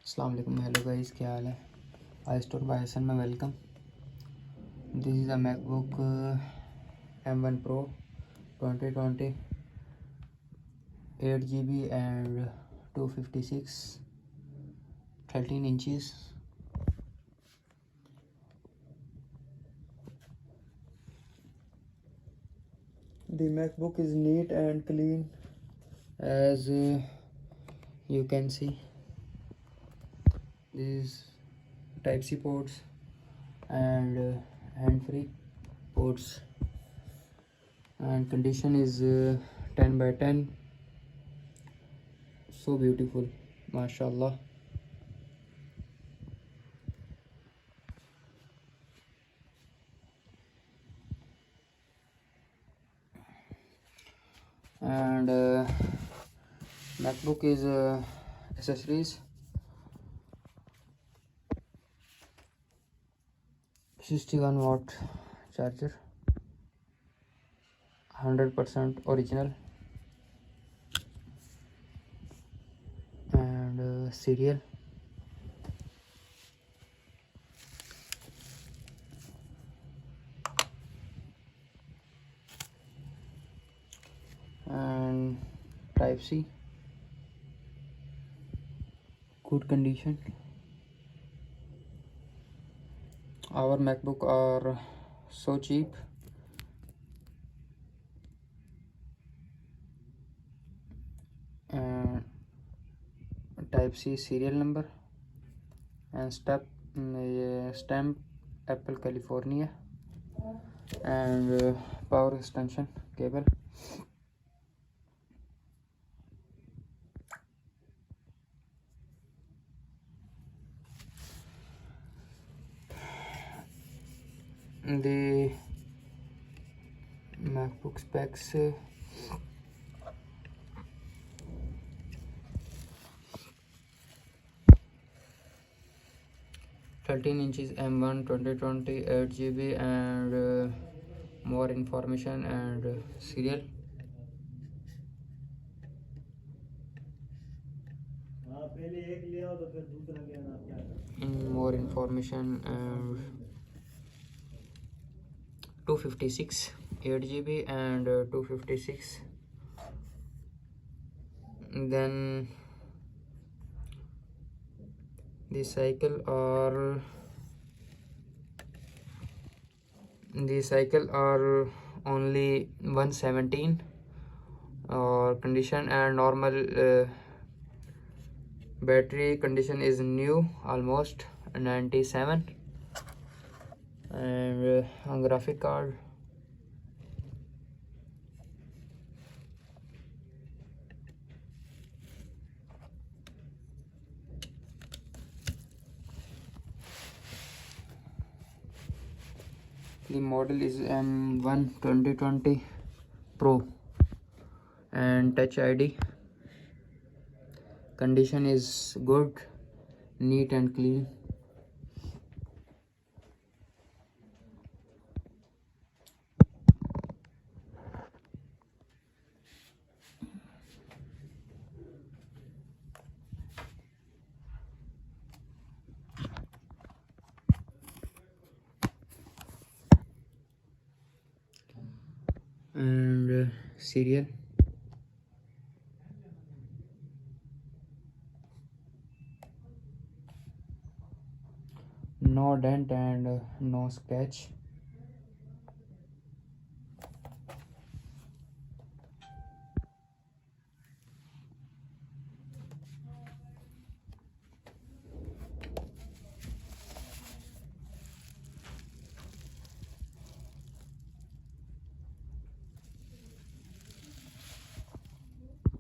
अस्सलाम वालेकुम, hello guys, क्या हाल है। iStore by Hassan में welcome. This is a MacBook M1 Pro 2020 8GB and 256 13 inches. The MacBook is neat and clean, as you can see. These Type-C ports and hand-free ports, and condition is 10 by 10. So beautiful, mashallah. And MacBook is accessories: 61-watt charger, 100% original, and serial. And Type-C, good condition. Our MacBook are so cheap. And Type-C serial number and stamp Apple California, and power extension cable. The MacBook specs: 13 inches M1 2020 8GB, and more information and serial. More information and 256 8GB and 256. Then the cycle are only 117, or condition, and normal battery condition is new, almost 97. And graphic card, the model is M1 2020 Pro and Touch ID. Condition is good, neat and clean. And serial, no dent and no scratch.